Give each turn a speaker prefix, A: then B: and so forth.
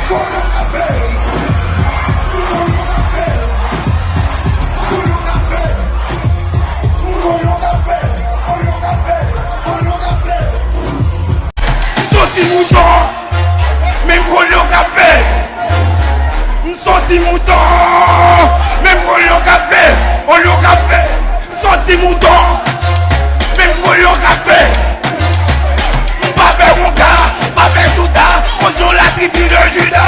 A: Sorti mouton, même pour le café. Sorti mouton, même pour le café. Sorti mouton, même pour le café. Pas faire mon gars, pas faire tout ça. Bonjour la tribu de Judas.